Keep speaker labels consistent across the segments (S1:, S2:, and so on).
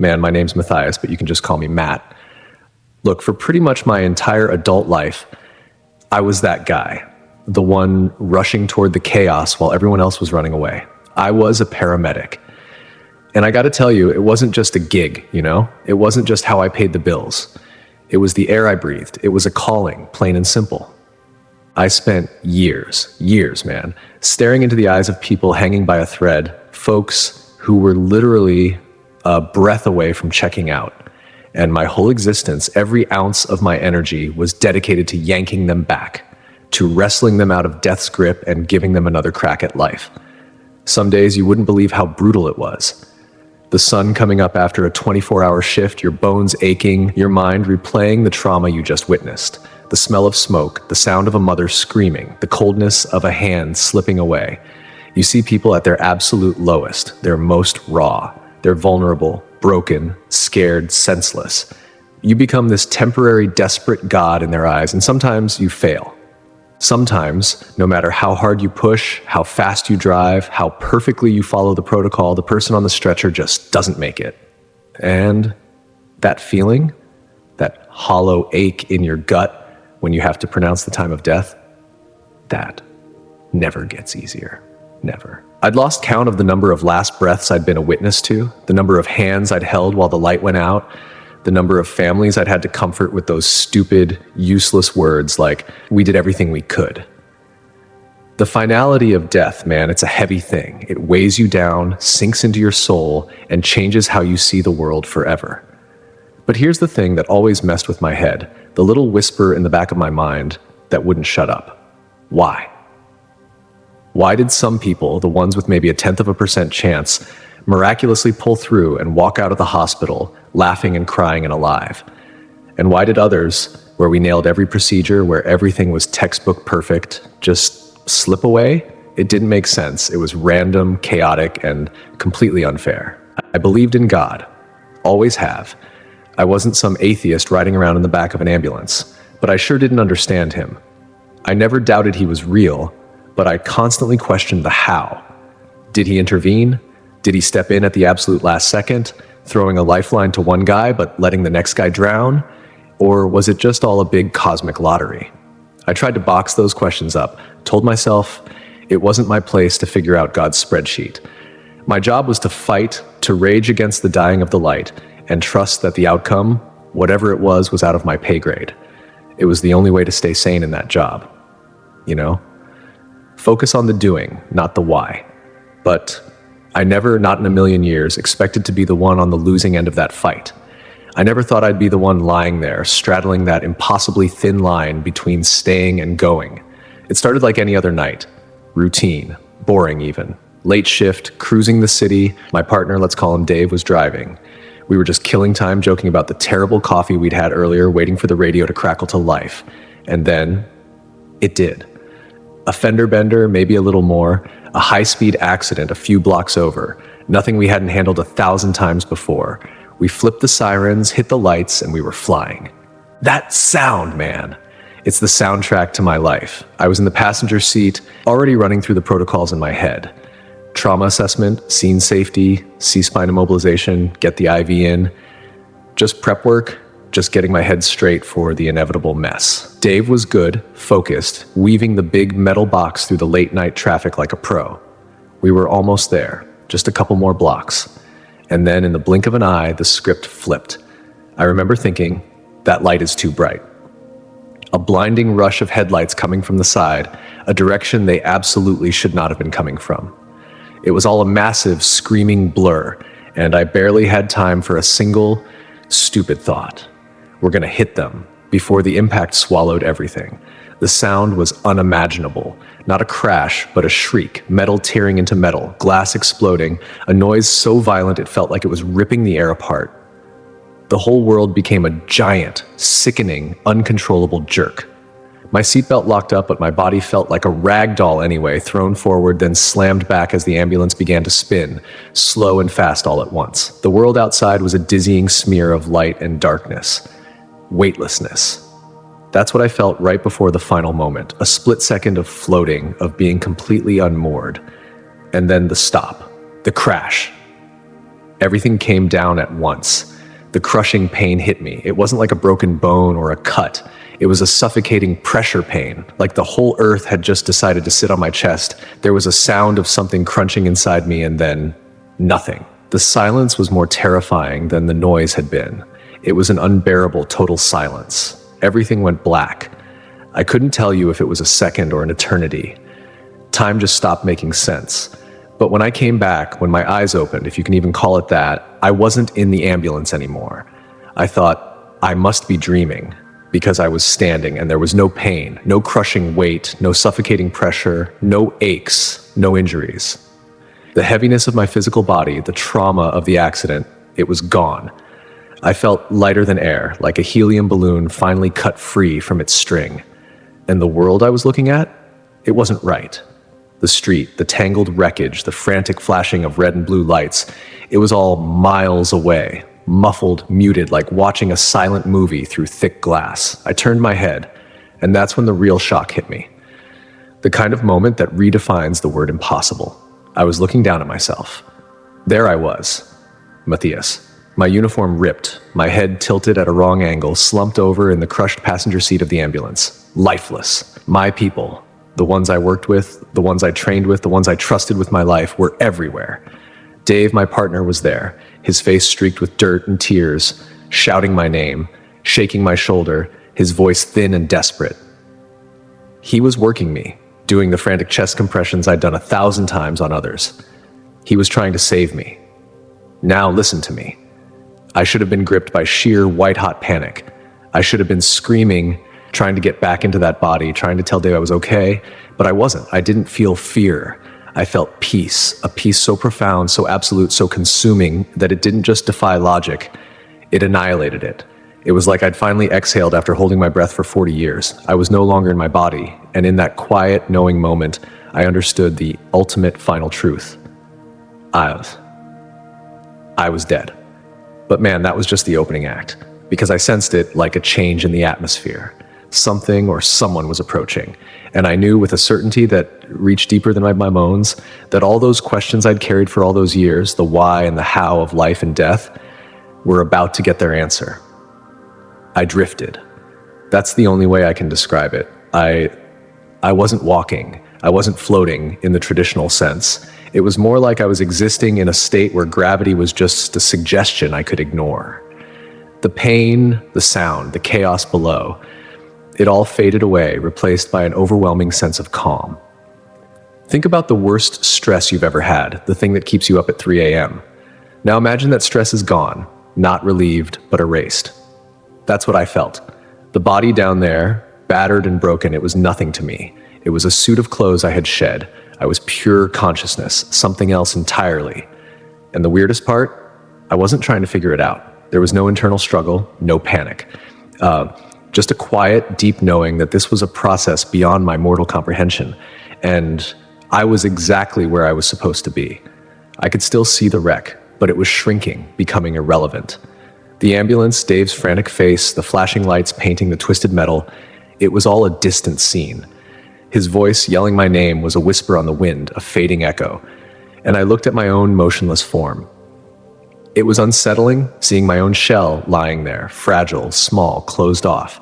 S1: Man, my name's Matthias, but you can just call me Matt. Look, for pretty much my entire adult life, I was that guy, the one rushing toward the chaos while everyone else was running away. I was a paramedic. And I gotta tell you, it wasn't just a gig, you know? It wasn't just how I paid the bills. It was the air I breathed. It was a calling, plain and simple. I spent years, man, staring into the eyes of people hanging by a thread, folks who were literally a breath away from checking out. And my whole existence, every ounce of my energy was dedicated to yanking them back, to wrestling them out of death's grip and giving them another crack at life. Some days you wouldn't believe how brutal it was. The sun coming up after a 24-hour shift, your bones aching, your mind replaying the trauma you just witnessed. The smell of smoke, the sound of a mother screaming, the coldness of a hand slipping away. You see people at their absolute lowest, their most raw. They're vulnerable, broken, scared, senseless. You become this temporary, desperate god in their eyes, and sometimes you fail. Sometimes, no matter how hard you push, how fast you drive, how perfectly you follow the protocol, the person on the stretcher just doesn't make it. And that feeling, that hollow ache in your gut when you have to pronounce the time of death, that never gets easier. Never. I'd lost count of the number of last breaths I'd been a witness to, the number of hands I'd held while the light went out, the number of families I'd had to comfort with those stupid, useless words like, we did everything we could. The finality of death, man, it's a heavy thing. It weighs you down, sinks into your soul, and changes how you see the world forever. But here's the thing that always messed with my head, the little whisper in the back of my mind that wouldn't shut up. Why? Why did some people, the ones with maybe a 0.1% chance, miraculously pull through and walk out of the hospital laughing and crying and alive? And why did others, where we nailed every procedure, where everything was textbook perfect, just slip away? It didn't make sense. It was random, chaotic, and completely unfair. I believed in God. Always have. I wasn't some atheist riding around in the back of an ambulance, but I sure didn't understand him. I never doubted he was real, but I constantly questioned the how. Did he intervene? Did he step in at the absolute last second, throwing a lifeline to one guy but letting the next guy drown? Or was it just all a big cosmic lottery? I tried to box those questions up, told myself it wasn't my place to figure out God's spreadsheet. My job was to fight, to rage against the dying of the light, and trust that the outcome, whatever it was out of my pay grade. It was the only way to stay sane in that job. You know? Focus on the doing, not the why. But I never, not in a million years, expected to be the one on the losing end of that fight. I never thought I'd be the one lying there, straddling that impossibly thin line between staying and going. It started like any other night. Routine, boring even. Late shift, cruising the city. My partner, let's call him Dave, was driving. We were just killing time joking about the terrible coffee we'd had earlier, waiting for the radio to crackle to life. And then, it did. A fender bender, maybe a little more, a high-speed accident a few blocks over, nothing we hadn't handled 1,000 times before. We flipped the sirens, hit the lights, and we were flying. That sound, man! It's the soundtrack to my life. I was in the passenger seat, already running through the protocols in my head. Trauma assessment, scene safety, C-spine immobilization, get the IV in. Just prep work, just getting my head straight for the inevitable mess. Dave was good, focused, weaving the big metal box through the late-night traffic like a pro. We were almost there, just a couple more blocks. And then in the blink of an eye, the script flipped. I remember thinking, that light is too bright. A blinding rush of headlights coming from the side, a direction they absolutely should not have been coming from. It was all a massive, screaming blur, and I barely had time for a single, stupid thought. We're gonna hit them, before the impact swallowed everything. The sound was unimaginable. Not a crash, but a shriek, metal tearing into metal, glass exploding, a noise so violent it felt like it was ripping the air apart. The whole world became a giant, sickening, uncontrollable jerk. My seatbelt locked up, but my body felt like a rag doll anyway, thrown forward, then slammed back as the ambulance began to spin, slow and fast all at once. The world outside was a dizzying smear of light and darkness. Weightlessness. That's what I felt right before the final moment, a split second of floating, of being completely unmoored. And then the stop, the crash. Everything came down at once. The crushing pain hit me. It wasn't like a broken bone or a cut. It was a suffocating pressure pain, like the whole earth had just decided to sit on my chest. There was a sound of something crunching inside me, and then nothing. The silence was more terrifying than the noise had been. It was an unbearable total silence. Everything went black. I couldn't tell you if it was a second or an eternity. Time just stopped making sense. But when I came back, when my eyes opened, if you can even call it that, I wasn't in the ambulance anymore. I thought, I must be dreaming, because I was standing and there was no pain, no crushing weight, no suffocating pressure, no aches, no injuries. The heaviness of my physical body, the trauma of the accident, it was gone. I felt lighter than air, like a helium balloon finally cut free from its string. And the world I was looking at, it wasn't right. The street, the tangled wreckage, the frantic flashing of red and blue lights, it was all miles away, muffled, muted, like watching a silent movie through thick glass. I turned my head, and that's when the real shock hit me. The kind of moment that redefines the word impossible. I was looking down at myself. There I was, Matthias. My uniform ripped, my head tilted at a wrong angle, slumped over in the crushed passenger seat of the ambulance. Lifeless. My people, the ones I worked with, the ones I trained with, the ones I trusted with my life, were everywhere. Dave, my partner, was there, his face streaked with dirt and tears, shouting my name, shaking my shoulder, his voice thin and desperate. He was working me, doing the frantic chest compressions I'd done 1,000 times on others. He was trying to save me. Now listen to me. I should have been gripped by sheer white-hot panic. I should have been screaming, trying to get back into that body, trying to tell Dave I was okay, but I wasn't. I didn't feel fear. I felt peace, a peace so profound, so absolute, so consuming that it didn't just defy logic, it annihilated it. It was like I'd finally exhaled after holding my breath for 40 years. I was no longer in my body, and in that quiet, knowing moment, I understood the ultimate final truth. I was dead. But man, that was just the opening act, because I sensed it like a change in the atmosphere. Something or someone was approaching, and I knew with a certainty that reached deeper than my bones that all those questions I'd carried for all those years, the why and the how of life and death, were about to get their answer. I drifted. That's the only way I can describe it. I wasn't walking. I wasn't floating in the traditional sense. It was more like I was existing in a state where gravity was just a suggestion I could ignore. The pain, the sound, the chaos below, it all faded away, replaced by an overwhelming sense of calm. Think about the worst stress you've ever had, the thing that keeps you up at 3 a.m. Now imagine that stress is gone, not relieved, but erased. That's what I felt. The body down there, battered and broken, it was nothing to me. It was a suit of clothes I had shed. I was pure consciousness, something else entirely. And the weirdest part, I wasn't trying to figure it out. There was no internal struggle, no panic. Just a quiet, deep knowing that this was a process beyond my mortal comprehension. And I was exactly where I was supposed to be. I could still see the wreck, but it was shrinking, becoming irrelevant. The ambulance, Dave's frantic face, the flashing lights painting the twisted metal, it was all a distant scene. His voice yelling my name was a whisper on the wind, a fading echo. And I looked at my own motionless form. It was unsettling, seeing my own shell lying there, fragile, small, closed off.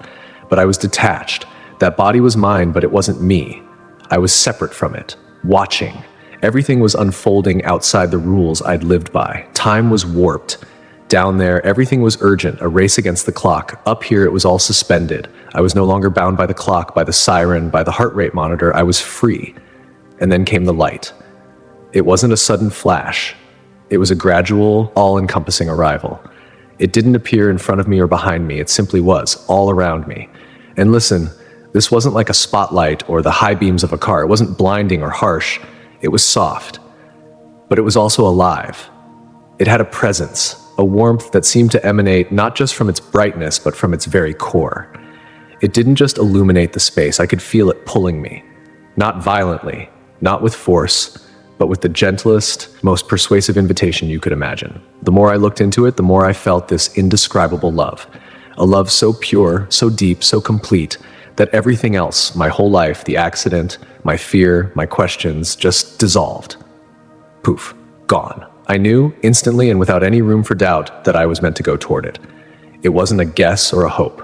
S1: But I was detached. That body was mine, but it wasn't me. I was separate from it, watching. Everything was unfolding outside the rules I'd lived by. Time was warped. Down there, everything was urgent, a race against the clock. Up here, it was all suspended. I was no longer bound by the clock, by the siren, by the heart rate monitor. I was free. And then came the light. It wasn't a sudden flash. It was a gradual, all-encompassing arrival. It didn't appear in front of me or behind me. It simply was, all around me. And listen, this wasn't like a spotlight or the high beams of a car. It wasn't blinding or harsh. It was soft. But it was also alive. It had a presence, a warmth that seemed to emanate not just from its brightness, but from its very core. It didn't just illuminate the space. I could feel it pulling me. Not violently, not with force, but with the gentlest, most persuasive invitation you could imagine. The more I looked into it, the more I felt this indescribable love. A love so pure, so deep, so complete, that everything else, my whole life, the accident, my fear, my questions, just dissolved. Poof, gone. I knew instantly and without any room for doubt that I was meant to go toward it. It wasn't a guess or a hope.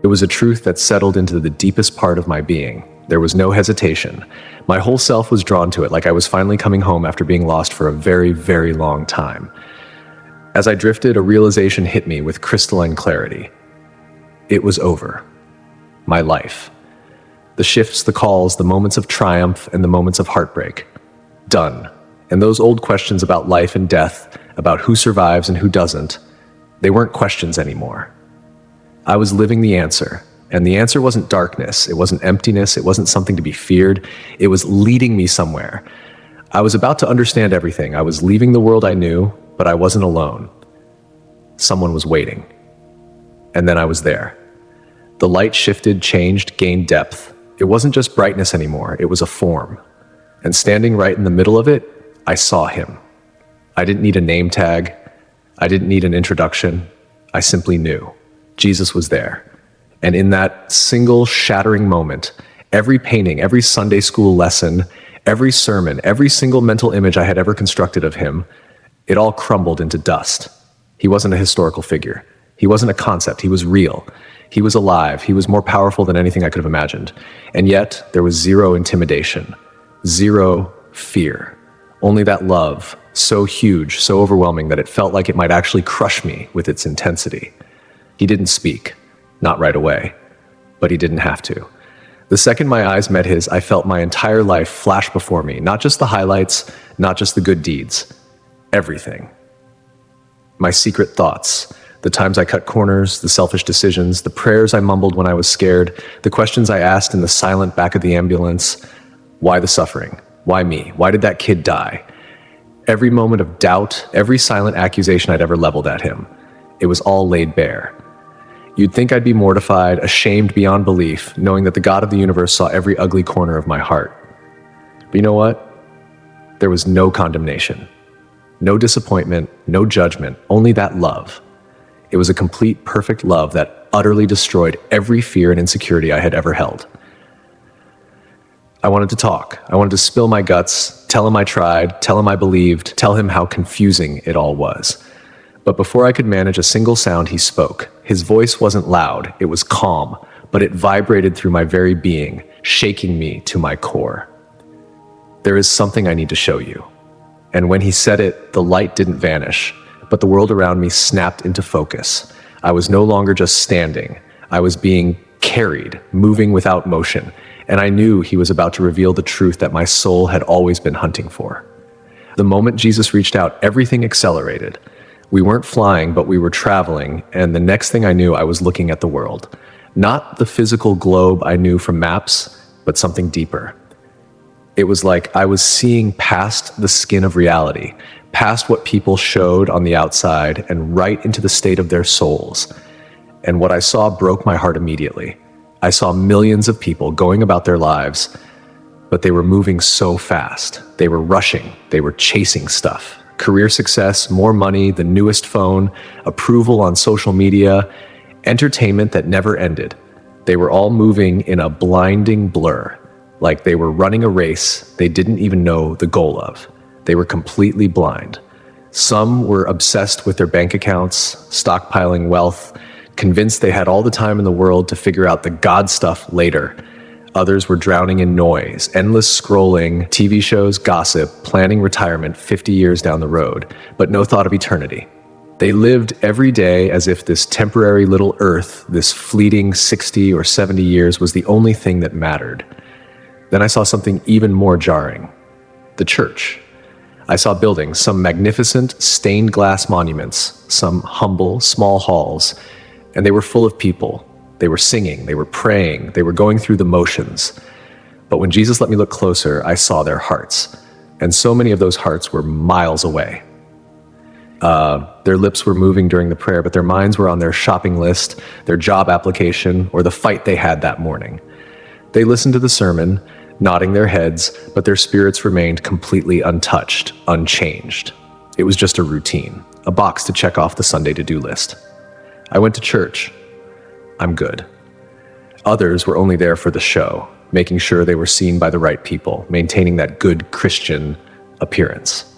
S1: It was a truth that settled into the deepest part of my being. There was no hesitation. My whole self was drawn to it, like I was finally coming home after being lost for a very, very long time. As I drifted, a realization hit me with crystalline clarity. It was over. My life. The shifts, the calls, the moments of triumph, and the moments of heartbreak. Done. And those old questions about life and death, about who survives and who doesn't, they weren't questions anymore. I was living the answer, and the answer wasn't darkness, it wasn't emptiness, it wasn't something to be feared, it was leading me somewhere. I was about to understand everything. I was leaving the world I knew, but I wasn't alone. Someone was waiting. And then I was there. The light shifted, changed, gained depth. It wasn't just brightness anymore, it was a form. And standing right in the middle of it, I saw him. I didn't need a name tag. I didn't need an introduction. I simply knew. Jesus was there. And in that single shattering moment, every painting, every Sunday school lesson, every sermon, every single mental image I had ever constructed of him, it all crumbled into dust. He wasn't a historical figure. He wasn't a concept. He was real. He was alive. He was more powerful than anything I could have imagined. And yet, there was zero intimidation, zero fear. Only that love, so huge, so overwhelming that it felt like it might actually crush me with its intensity. He didn't speak, not right away, but he didn't have to. The second my eyes met his, I felt my entire life flash before me, not just the highlights, not just the good deeds, everything. My secret thoughts, the times I cut corners, the selfish decisions, the prayers I mumbled when I was scared, the questions I asked in the silent back of the ambulance. Why the suffering? Why me? Why did that kid die? Every moment of doubt, every silent accusation I'd ever leveled at him, it was all laid bare. You'd think I'd be mortified, ashamed beyond belief, knowing that the God of the universe saw every ugly corner of my heart. But you know what? There was no condemnation, no disappointment, no judgment, only that love. It was a complete, perfect love that utterly destroyed every fear and insecurity I had ever held. I wanted to talk. I wanted to spill my guts, tell him I tried, tell him I believed, tell him how confusing it all was. But before I could manage a single sound, he spoke. His voice wasn't loud, it was calm, but it vibrated through my very being, shaking me to my core. There is something I need to show you. And when he said it, the light didn't vanish, but the world around me snapped into focus. I was no longer just standing. I was being carried, moving without motion. And I knew he was about to reveal the truth that my soul had always been hunting for. The moment Jesus reached out, everything accelerated. We weren't flying, but we were traveling, and the next thing I knew, I was looking at the world. Not the physical globe I knew from maps, but something deeper. It was like I was seeing past the skin of reality, past what people showed on the outside, and right into the state of their souls. And what I saw broke my heart immediately. I saw millions of people going about their lives, but they were moving so fast. They were rushing. They were chasing stuff. Career success, more money, the newest phone, approval on social media, entertainment that never ended. They were all moving in a blinding blur, like they were running a race they didn't even know the goal of. They were completely blind. Some were obsessed with their bank accounts, stockpiling wealth, convinced they had all the time in the world to figure out the God stuff later. Others were drowning in noise, endless scrolling, TV shows, gossip, planning retirement 50 years down the road, but no thought of eternity. They lived every day as if this temporary little earth, this fleeting 60 or 70 years, was the only thing that mattered. Then I saw something even more jarring. The church. I saw buildings, some magnificent stained glass monuments, some humble, small halls, and they were full of people. They were singing, they were praying, they were going through the motions. But when Jesus let me look closer, I saw their hearts. And so many of those hearts were miles away. Their lips were moving during the prayer, but their minds were on their shopping list, their job application, or the fight they had that morning. They listened to the sermon, nodding their heads, but their spirits remained completely untouched, unchanged. It was just a routine, a box to check off the Sunday to-do list. I went to church. I'm good. Others were only there for the show, making sure they were seen by the right people, maintaining that good Christian appearance.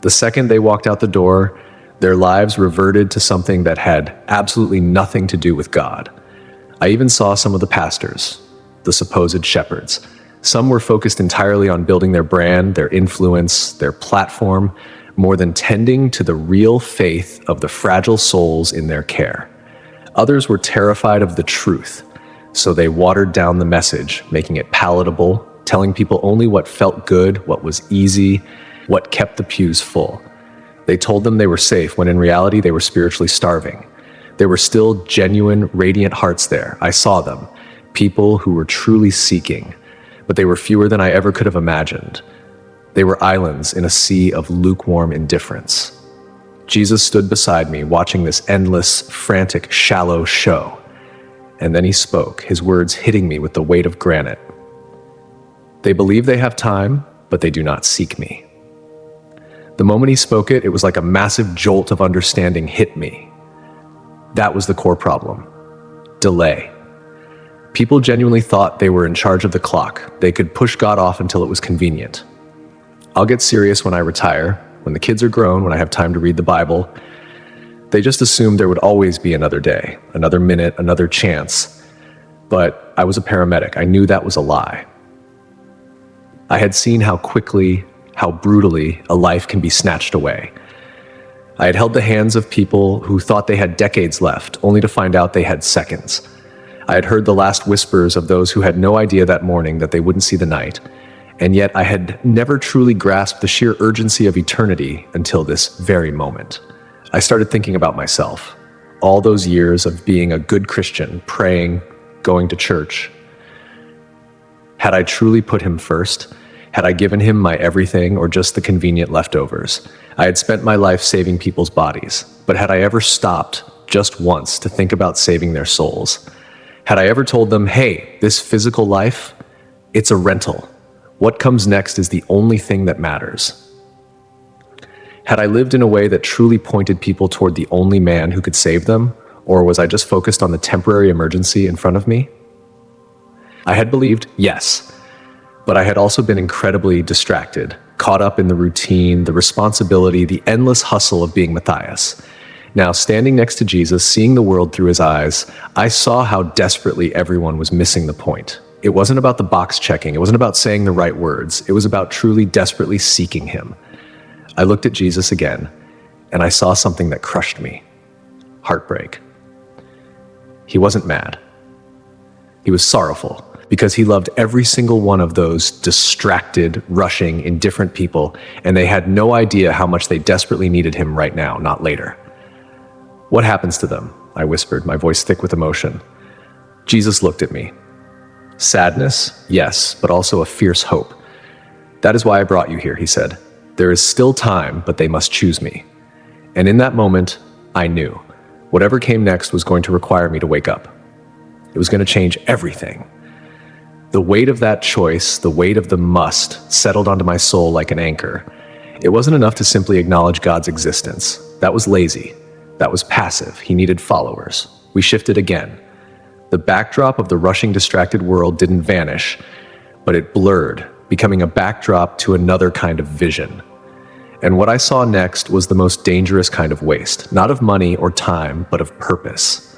S1: The second they walked out the door, their lives reverted to something that had absolutely nothing to do with God. I even saw some of the pastors, the supposed shepherds. Some were focused entirely on building their brand, their influence, their platform, more than tending to the real faith of the fragile souls in their care. Others were terrified of the truth, so they watered down the message, making it palatable, telling people only what felt good, what was easy, what kept the pews full. They told them they were safe when in reality they were spiritually starving. There were still genuine, radiant hearts there. I saw them, people who were truly seeking, but they were fewer than I ever could have imagined. They were islands in a sea of lukewarm indifference. Jesus stood beside me, watching this endless, frantic, shallow show. And then he spoke, his words hitting me with the weight of granite. They believe they have time, but they do not seek me. The moment he spoke it, it was like a massive jolt of understanding hit me. That was the core problem. Delay. People genuinely thought they were in charge of the clock. They could push God off until it was convenient. I'll get serious when I retire, when the kids are grown, when I have time to read the Bible. They just assumed there would always be another day, another minute, another chance. But I was a paramedic. I knew that was a lie. I had seen how quickly, how brutally a life can be snatched away. I had held the hands of people who thought they had decades left, only to find out they had seconds. I had heard the last whispers of those who had no idea that morning that they wouldn't see the night, and yet I had never truly grasped the sheer urgency of eternity until this very moment. I started thinking about myself, all those years of being a good Christian, praying, going to church. Had I truly put him first? Had I given him my everything or just the convenient leftovers? I had spent my life saving people's bodies, but had I ever stopped just once to think about saving their souls? Had I ever told them, hey, this physical life, it's a rental. What comes next is the only thing that matters. Had I lived in a way that truly pointed people toward the only man who could save them, or was I just focused on the temporary emergency in front of me? I had believed, yes, but I had also been incredibly distracted, caught up in the routine, the responsibility, the endless hustle of being Matthias. Now, standing next to Jesus, seeing the world through his eyes, I saw how desperately everyone was missing the point. It wasn't about the box checking. It wasn't about saying the right words. It was about truly desperately seeking him. I looked at Jesus again, and I saw something that crushed me. Heartbreak. He wasn't mad. He was sorrowful, because he loved every single one of those distracted, rushing, indifferent people, and they had no idea how much they desperately needed him right now, not later. What happens to them? I whispered, my voice thick with emotion. Jesus looked at me. Sadness, yes, but also a fierce hope. That is why I brought you here, he said. There is still time, but they must choose me. And in that moment, I knew. Whatever came next was going to require me to wake up. It was going to change everything. The weight of that choice, the weight of the must, settled onto my soul like an anchor. It wasn't enough to simply acknowledge God's existence. That was lazy. That was passive. He needed followers. We shifted again. The backdrop of the rushing, distracted world didn't vanish, but it blurred, becoming a backdrop to another kind of vision. And what I saw next was the most dangerous kind of waste, not of money or time, but of purpose.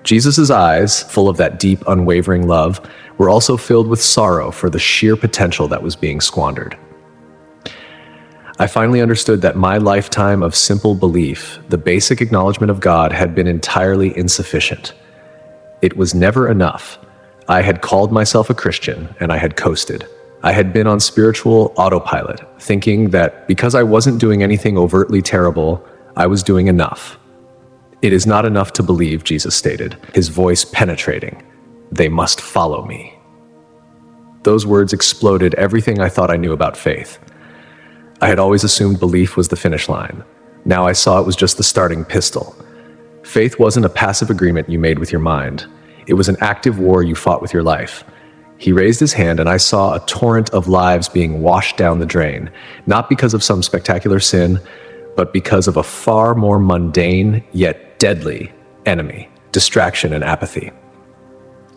S1: Jesus' eyes, full of that deep, unwavering love, were also filled with sorrow for the sheer potential that was being squandered. I finally understood that my lifetime of simple belief, the basic acknowledgement of God, had been entirely insufficient. It was never enough. I had called myself a Christian, and I had coasted. I had been on spiritual autopilot, thinking that because I wasn't doing anything overtly terrible, I was doing enough. It is not enough to believe, Jesus stated, his voice penetrating. They must follow me. Those words exploded everything I thought I knew about faith. I had always assumed belief was the finish line. Now I saw it was just the starting pistol. Faith wasn't a passive agreement you made with your mind. It was an active war you fought with your life. He raised his hand, and I saw a torrent of lives being washed down the drain, not because of some spectacular sin, but because of a far more mundane yet deadly enemy: distraction and apathy.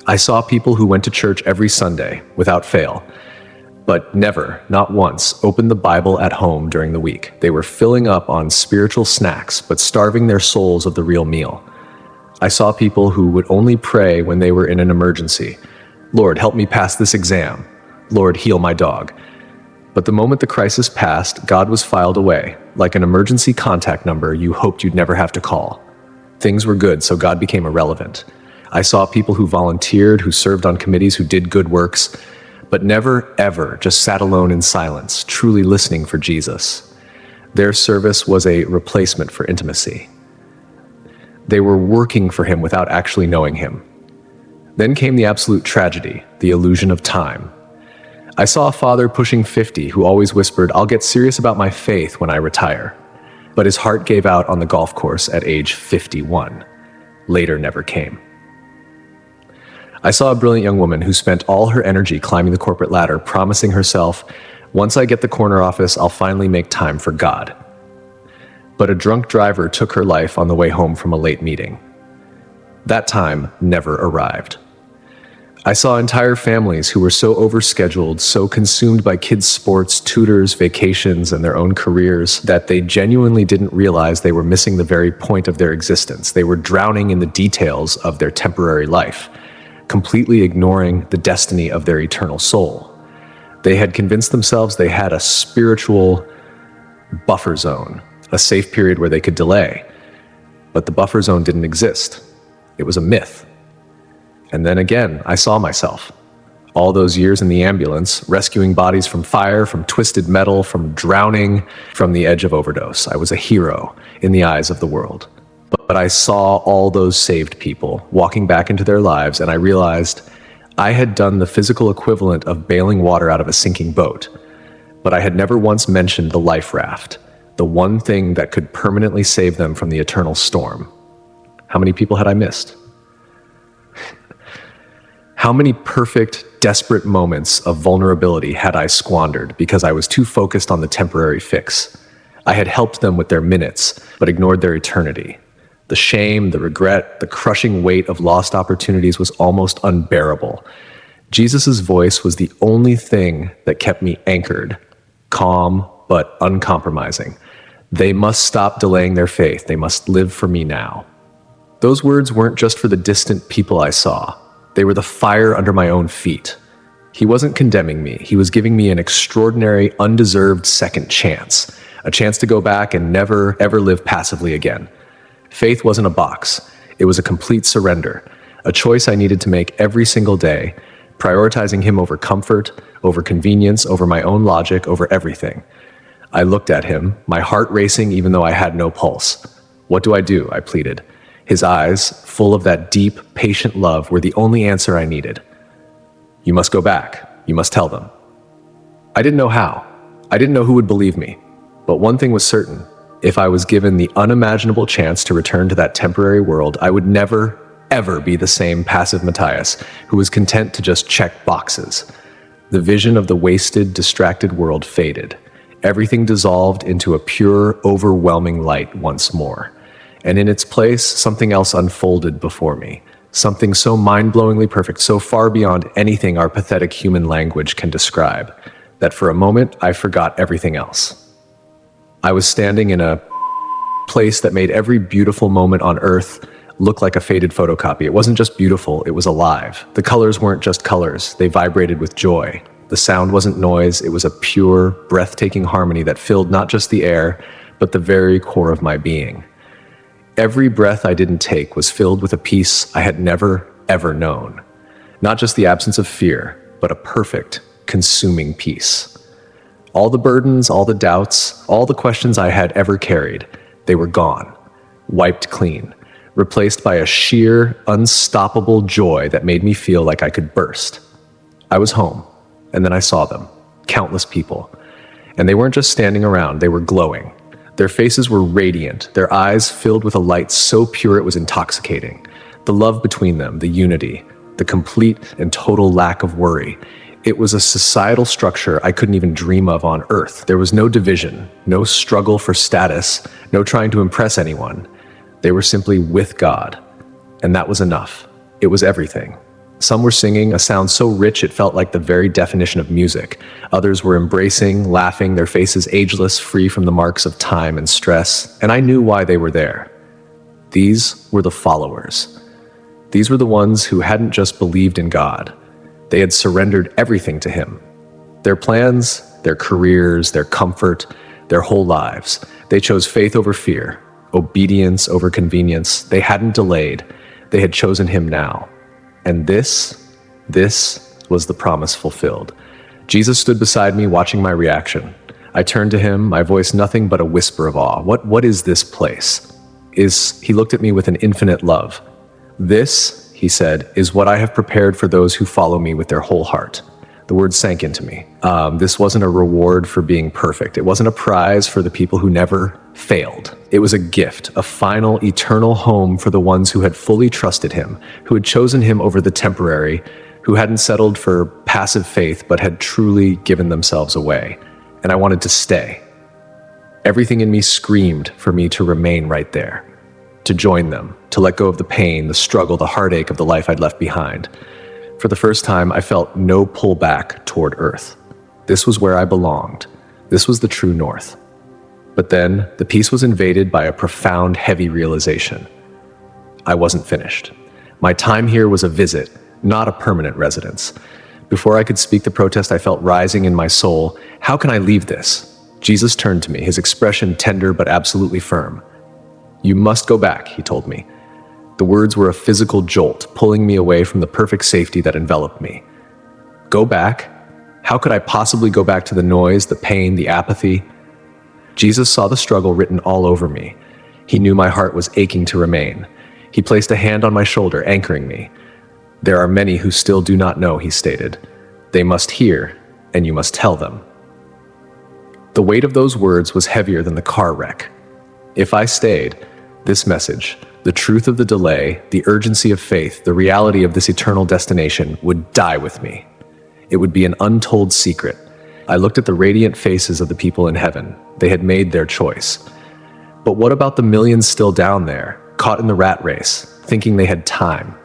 S1: I saw people who went to church every Sunday, without fail, but never, not once, opened the Bible at home during the week. They were filling up on spiritual snacks, but starving their souls of the real meal. I saw people who would only pray when they were in an emergency. Lord, help me pass this exam. Lord, heal my dog. But the moment the crisis passed, God was filed away, like an emergency contact number you hoped you'd never have to call. Things were good, so God became irrelevant. I saw people who volunteered, who served on committees, who did good works, but never, ever just sat alone in silence, truly listening for Jesus. Their service was a replacement for intimacy. They were working for him without actually knowing him. Then came the absolute tragedy, the illusion of time. I saw a father pushing 50 who always whispered, "I'll get serious about my faith when I retire." But his heart gave out on the golf course at age 51. Later never came. I saw a brilliant young woman who spent all her energy climbing the corporate ladder, promising herself, "Once I get the corner office, I'll finally make time for God." But a drunk driver took her life on the way home from a late meeting. That time never arrived. I saw entire families who were so overscheduled, so consumed by kids' sports, tutors, vacations, and their own careers that they genuinely didn't realize they were missing the very point of their existence. They were drowning in the details of their temporary life, completely ignoring the destiny of their eternal soul. They had convinced themselves they had a spiritual buffer zone, a safe period where they could delay. But the buffer zone didn't exist. It was a myth. And then again, I saw myself. All those years in the ambulance, rescuing bodies from fire, from twisted metal, from drowning, from the edge of overdose. I was a hero in the eyes of the world. But I saw all those saved people walking back into their lives, and I realized I had done the physical equivalent of bailing water out of a sinking boat. But I had never once mentioned the life raft, the one thing that could permanently save them from the eternal storm. How many people had I missed? How many perfect, desperate moments of vulnerability had I squandered because I was too focused on the temporary fix? I had helped them with their minutes, but ignored their eternity. The shame, the regret, the crushing weight of lost opportunities was almost unbearable. Jesus' voice was the only thing that kept me anchored, calm, but uncompromising. They must stop delaying their faith. They must live for me now. Those words weren't just for the distant people I saw. They were the fire under my own feet. He wasn't condemning me. He was giving me an extraordinary, undeserved second chance, a chance to go back and never, ever live passively again. Faith wasn't a box. It was a complete surrender, a choice I needed to make every single day, prioritizing him over comfort, over convenience, over my own logic, over everything. I looked at him, my heart racing even though I had no pulse. "What do?" I pleaded. His eyes, full of that deep, patient love, were the only answer I needed. "You must go back. You must tell them." I didn't know how. I didn't know who would believe me. But one thing was certain. If I was given the unimaginable chance to return to that temporary world, I would never, ever be the same passive Matthias who was content to just check boxes. The vision of the wasted, distracted world faded. Everything dissolved into a pure, overwhelming light once more. And in its place, something else unfolded before me. Something so mind-blowingly perfect, so far beyond anything our pathetic human language can describe, that for a moment I forgot everything else. I was standing in a place that made every beautiful moment on Earth look like a faded photocopy. It wasn't just beautiful, it was alive. The colors weren't just colors, they vibrated with joy. The sound wasn't noise, it was a pure, breathtaking harmony that filled not just the air, but the very core of my being. Every breath I didn't take was filled with a peace I had never, ever known. Not just the absence of fear, but a perfect, consuming peace. All the burdens, all the doubts, all the questions I had ever carried, they were gone, wiped clean, replaced by a sheer, unstoppable joy that made me feel like I could burst. I was home, and then I saw them, countless people. And they weren't just standing around, they were glowing. Their faces were radiant, their eyes filled with a light so pure it was intoxicating. The love between them, the unity, the complete and total lack of worry. It was a societal structure I couldn't even dream of on Earth. There was no division, no struggle for status, no trying to impress anyone. They were simply with God, and that was enough. It was everything. Some were singing a sound so rich it felt like the very definition of music. Others were embracing, laughing, their faces ageless, free from the marks of time and stress, and I knew why they were there. These were the followers. These were the ones who hadn't just believed in God. They had surrendered everything to Him. Their plans, their careers, their comfort, their whole lives. They chose faith over fear, obedience over convenience. They hadn't delayed. They had chosen Him now. And this was the promise fulfilled. Jesus stood beside me, watching my reaction. I turned to Him, my voice nothing but a whisper of awe. What is this place? He looked at me with an infinite love. This, He said, is what I have prepared for those who follow me with their whole heart. The words sank into me. This wasn't a reward for being perfect. It wasn't a prize for the people who never failed. It was a gift, a final, eternal home for the ones who had fully trusted Him, who had chosen Him over the temporary, who hadn't settled for passive faith, but had truly given themselves away. And I wanted to stay. Everything in me screamed for me to remain right there, to join them, to let go of the pain, the struggle, the heartache of the life I'd left behind. For the first time, I felt no pullback toward earth. This was where I belonged. This was the true north. But then, the peace was invaded by a profound, heavy realization. I wasn't finished. My time here was a visit, not a permanent residence. Before I could speak the protest I felt rising in my soul. How can I leave this? Jesus turned to me, his expression tender but absolutely firm. You must go back, He told me. The words were a physical jolt, pulling me away from the perfect safety that enveloped me. Go back? How could I possibly go back to the noise, the pain, the apathy? Jesus saw the struggle written all over me. He knew my heart was aching to remain. He placed a hand on my shoulder, anchoring me. There are many who still do not know, He stated. They must hear, and you must tell them. The weight of those words was heavier than the car wreck. If I stayed, this message, the truth of the delay, the urgency of faith, the reality of this eternal destination would die with me. It would be an untold secret. I looked at the radiant faces of the people in heaven. They had made their choice. But what about the millions still down there, caught in the rat race, thinking they had time?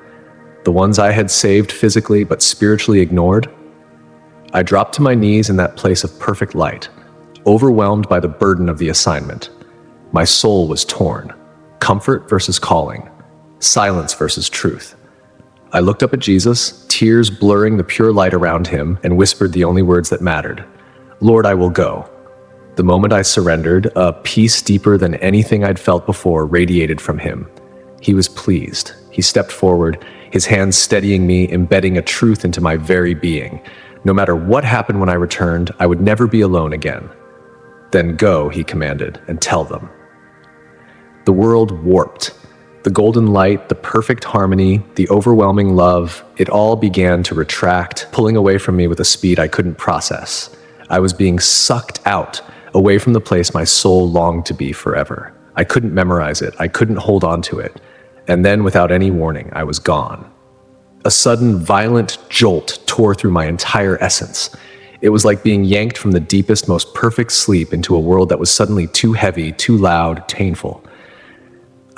S1: The ones I had saved physically but spiritually ignored? I dropped to my knees in that place of perfect light, overwhelmed by the burden of the assignment. My soul was torn. Comfort versus calling, silence versus truth. I looked up at Jesus, tears blurring the pure light around Him, and whispered the only words that mattered. Lord, I will go. The moment I surrendered, a peace deeper than anything I'd felt before radiated from Him. He was pleased. He stepped forward, His hands steadying me, embedding a truth into my very being. No matter what happened when I returned, I would never be alone again. Then go, He commanded, and tell them. The world warped. The golden light, the perfect harmony, the overwhelming love, it all began to retract, pulling away from me with a speed I couldn't process. I was being sucked out, away from the place my soul longed to be forever. I couldn't memorize it. I couldn't hold on to it. And then, without any warning, I was gone. A sudden, violent jolt tore through my entire essence. It was like being yanked from the deepest, most perfect sleep into a world that was suddenly too heavy, too loud, painful.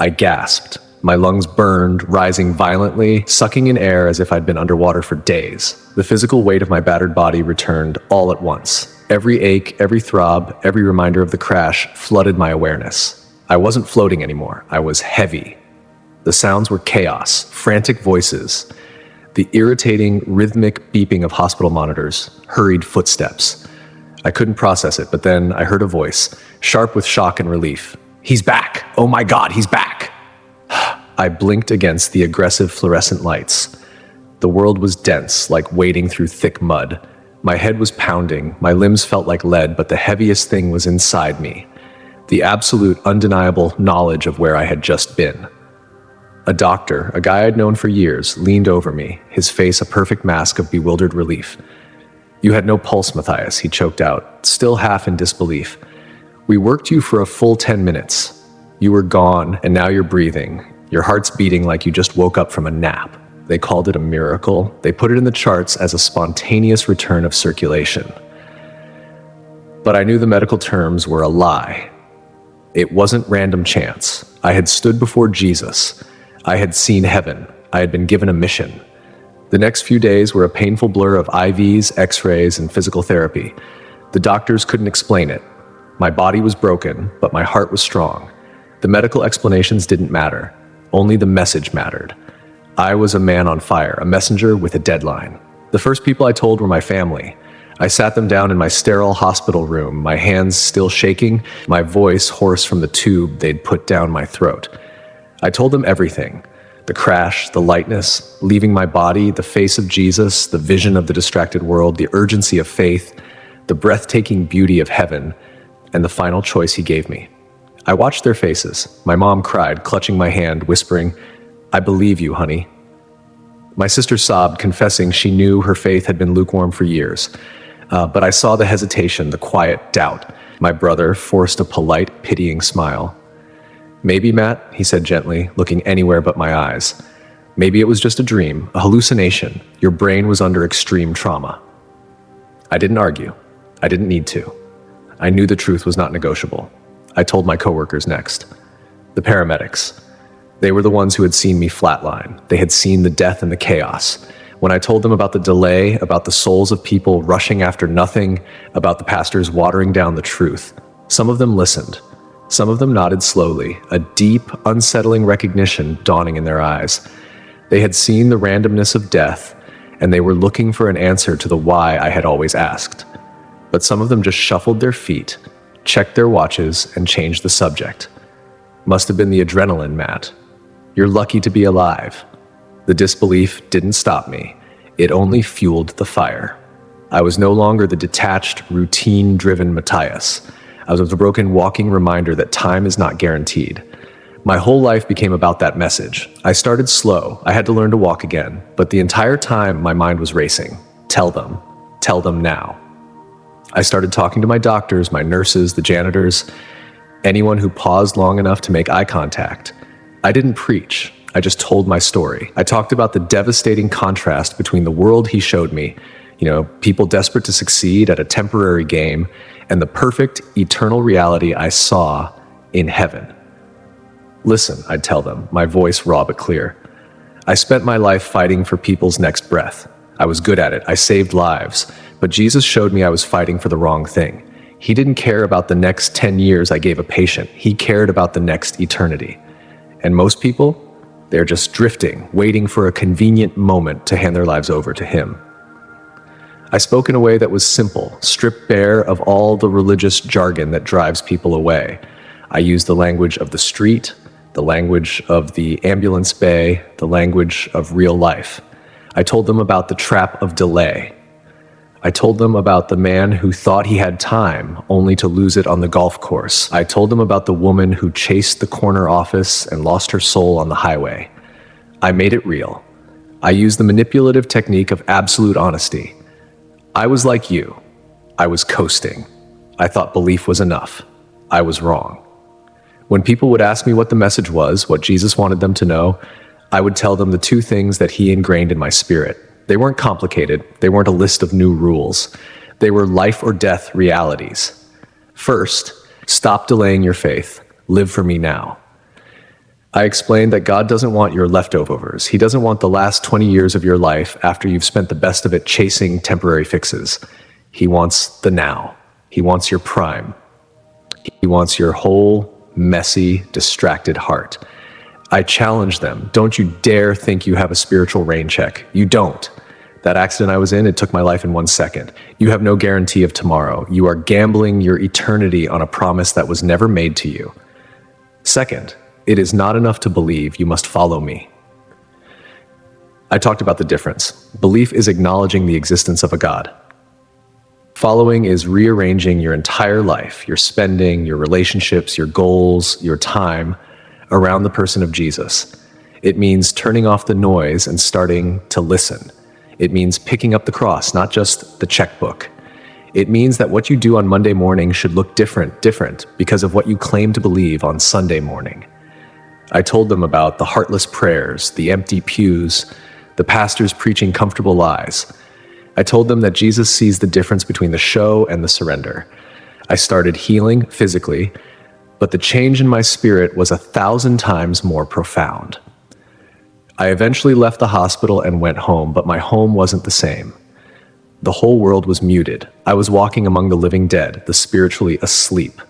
S1: I gasped. My lungs burned, rising violently, sucking in air as if I'd been underwater for days. The physical weight of my battered body returned all at once. Every ache, every throb, every reminder of the crash flooded my awareness. I wasn't floating anymore. I was heavy. The sounds were chaos, frantic voices, the irritating, rhythmic beeping of hospital monitors, hurried footsteps. I couldn't process it, but then I heard a voice, sharp with shock and relief. He's back! Oh my God, he's back! I blinked against the aggressive fluorescent lights. The world was dense, like wading through thick mud. My head was pounding, my limbs felt like lead, but the heaviest thing was inside me. The absolute, undeniable knowledge of where I had just been. A doctor, a guy I'd known for years, leaned over me, his face a perfect mask of bewildered relief. You had no pulse, Matthias, he choked out, still half in disbelief. We worked you for a full 10 minutes. You were gone, and now you're breathing. Your heart's beating like you just woke up from a nap. They called it a miracle. They put it in the charts as a spontaneous return of circulation. But I knew the medical terms were a lie. It wasn't random chance. I had stood before Jesus. I had seen heaven. I had been given a mission. The next few days were a painful blur of IVs, x-rays, and physical therapy. The doctors couldn't explain it. My body was broken, but my heart was strong. The medical explanations didn't matter. Only the message mattered. I was a man on fire, a messenger with a deadline. The first people I told were my family. I sat them down in my sterile hospital room, my hands still shaking, my voice hoarse from the tube they'd put down my throat. I told them everything. The crash, the lightness, leaving my body, the face of Jesus, the vision of the distracted world, the urgency of faith, the breathtaking beauty of heaven, and the final choice he gave me. I watched their faces. My mom cried, clutching my hand, whispering, "I believe you, honey." My sister sobbed, confessing she knew her faith had been lukewarm for years. But I saw the hesitation, the quiet doubt. My brother forced a polite, pitying smile. "Maybe, Matt," he said gently, looking anywhere but my eyes. "Maybe it was just a dream, a hallucination. Your brain was under extreme trauma." I didn't argue. I didn't need to. I knew the truth was not negotiable. I told my coworkers next. The paramedics. They were the ones who had seen me flatline. They had seen the death and the chaos. When I told them about the delay, about the souls of people rushing after nothing, about the pastors watering down the truth, some of them listened. Some of them nodded slowly, a deep, unsettling recognition dawning in their eyes. They had seen the randomness of death, and they were looking for an answer to the why I had always asked. But some of them just shuffled their feet, checked their watches, and changed the subject. Must have been the adrenaline, Matt. You're lucky to be alive. The disbelief didn't stop me. It only fueled the fire. I was no longer the detached, routine-driven Matthias. I was a broken walking reminder that time is not guaranteed. My whole life became about that message. I started slow. I had to learn to walk again. But the entire time, my mind was racing. Tell them. Tell them now. I started talking to my doctors, my nurses, the janitors, anyone who paused long enough to make eye contact. I didn't preach. I just told my story. I talked about the devastating contrast between the world he showed me, people desperate to succeed at a temporary game, and the perfect, eternal reality I saw in heaven. Listen, I'd tell them, my voice raw but clear. I spent my life fighting for people's next breath. I was good at it. I saved lives. But Jesus showed me I was fighting for the wrong thing. He didn't care about the next 10 years I gave a patient. He cared about the next eternity. And most people, they're just drifting, waiting for a convenient moment to hand their lives over to him. I spoke in a way that was simple, stripped bare of all the religious jargon that drives people away. I used the language of the street, the language of the ambulance bay, the language of real life. I told them about the trap of delay. I told them about the man who thought he had time only to lose it on the golf course. I told them about the woman who chased the corner office and lost her soul on the highway. I made it real. I used the manipulative technique of absolute honesty. I was like you. I was coasting. I thought belief was enough. I was wrong. When people would ask me what the message was, what Jesus wanted them to know, I would tell them the two things that he ingrained in my spirit. They weren't complicated. They weren't a list of new rules. They were life or death realities. First, stop delaying your faith. Live for me now. I explained that God doesn't want your leftovers. He doesn't want the last 20 years of your life after you've spent the best of it chasing temporary fixes. He wants the now. He wants your prime. He wants your whole, messy, distracted heart. I challenge them. Don't you dare think you have a spiritual rain check. You don't. That accident I was in, it took my life in 1 second. You have no guarantee of tomorrow. You are gambling your eternity on a promise that was never made to you. Second, it is not enough to believe. You must follow me. I talked about the difference. Belief is acknowledging the existence of a God. Following is rearranging your entire life, your spending, your relationships, your goals, your time, around the person of Jesus. It means turning off the noise and starting to listen. It means picking up the cross, not just the checkbook. It means that what you do on Monday morning should look different because of what you claim to believe on Sunday morning. I told them about the heartless prayers, the empty pews, the pastors preaching comfortable lies. I told them that Jesus sees the difference between the show and the surrender. I started healing physically, but the change in my spirit was 1,000 times more profound. I eventually left the hospital and went home, but my home wasn't the same. The whole world was muted. I was walking among the living dead, the spiritually asleep.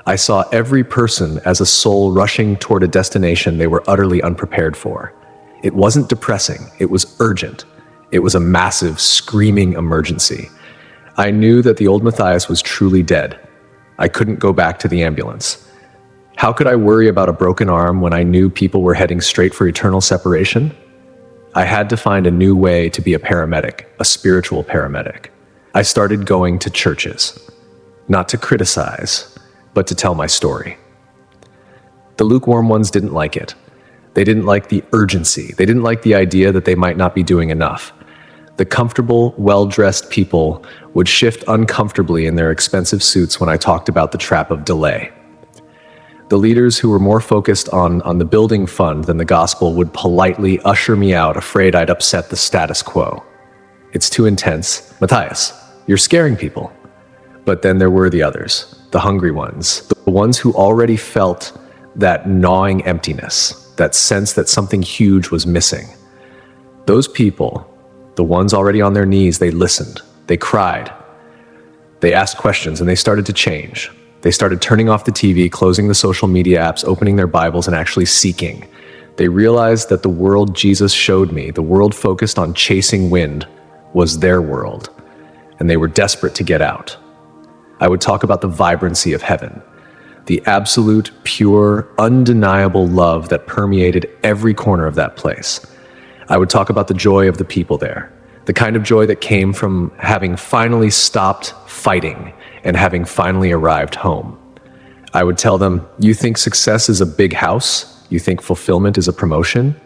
S1: I saw every person as a soul rushing toward a destination they were utterly unprepared for. It wasn't depressing, it was urgent. It was a massive, screaming emergency. I knew that the old Matthias was truly dead. I couldn't go back to the ambulance. How could I worry about a broken arm when I knew people were heading straight for eternal separation? I had to find a new way to be a paramedic, a spiritual paramedic. I started going to churches, not to criticize, but to tell my story. The lukewarm ones didn't like it. They didn't like the urgency. They didn't like the idea that they might not be doing enough. The comfortable, well-dressed people would shift uncomfortably in their expensive suits when I talked about the trap of delay. The leaders who were more focused on the building fund than the gospel would politely usher me out, afraid I'd upset the status quo. It's too intense. Matthias, you're scaring people. But then there were the others, the hungry ones, the ones who already felt that gnawing emptiness, that sense that something huge was missing. Those people, the ones already on their knees, they listened, they cried, they asked questions, and they started to change. They started turning off the TV, closing the social media apps, opening their Bibles, and actually seeking. They realized that the world Jesus showed me, the world focused on chasing wind, was their world, and they were desperate to get out. I would talk about the vibrancy of heaven, the absolute, pure, undeniable love that permeated every corner of that place. I would talk about the joy of the people there, the kind of joy that came from having finally stopped fighting and having finally arrived home. I would tell them, you think success is a big house? You think fulfillment is a promotion?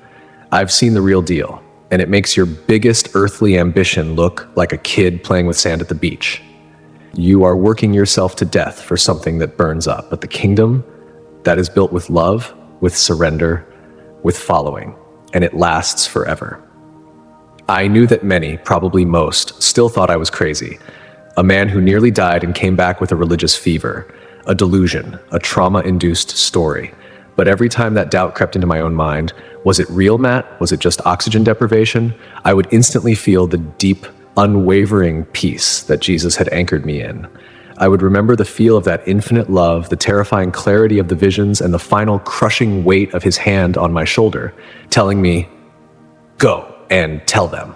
S1: I've seen the real deal, and it makes your biggest earthly ambition look like a kid playing with sand at the beach. You are working yourself to death for something that burns up, but the kingdom, that is built with love, with surrender, with following, and it lasts forever. I knew that many, probably most, still thought I was crazy. A man who nearly died and came back with a religious fever, a delusion, a trauma-induced story. But every time that doubt crept into my own mind, was it real, Matt? Was it just oxygen deprivation? I would instantly feel the deep, unwavering peace that Jesus had anchored me in. I would remember the feel of that infinite love, the terrifying clarity of the visions, and the final crushing weight of his hand on my shoulder, telling me, go and tell them.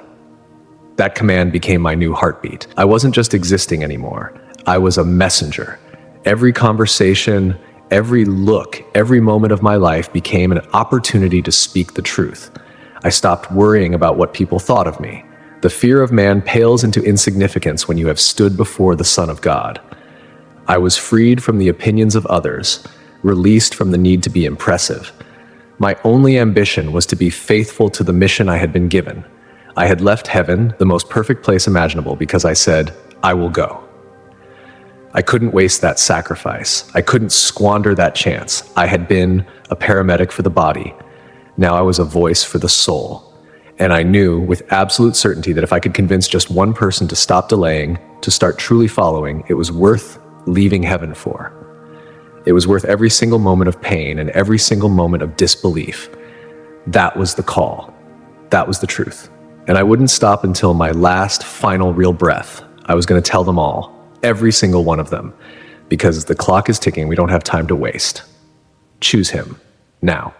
S1: That command became my new heartbeat. I wasn't just existing anymore. I was a messenger. Every conversation, every look, every moment of my life became an opportunity to speak the truth. I stopped worrying about what people thought of me. The fear of man pales into insignificance when you have stood before the Son of God. I was freed from the opinions of others, released from the need to be impressive. My only ambition was to be faithful to the mission I had been given. I had left heaven, the most perfect place imaginable, because I said, I will go. I couldn't waste that sacrifice. I couldn't squander that chance. I had been a paramedic for the body. Now I was a voice for the soul. And I knew with absolute certainty that if I could convince just one person to stop delaying, to start truly following, it was worth leaving heaven for. It was worth every single moment of pain and every single moment of disbelief. That was the call. That was the truth. And I wouldn't stop until my last, final, real breath. I was going to tell them all, every single one of them, because the clock is ticking. We don't have time to waste. Choose him now.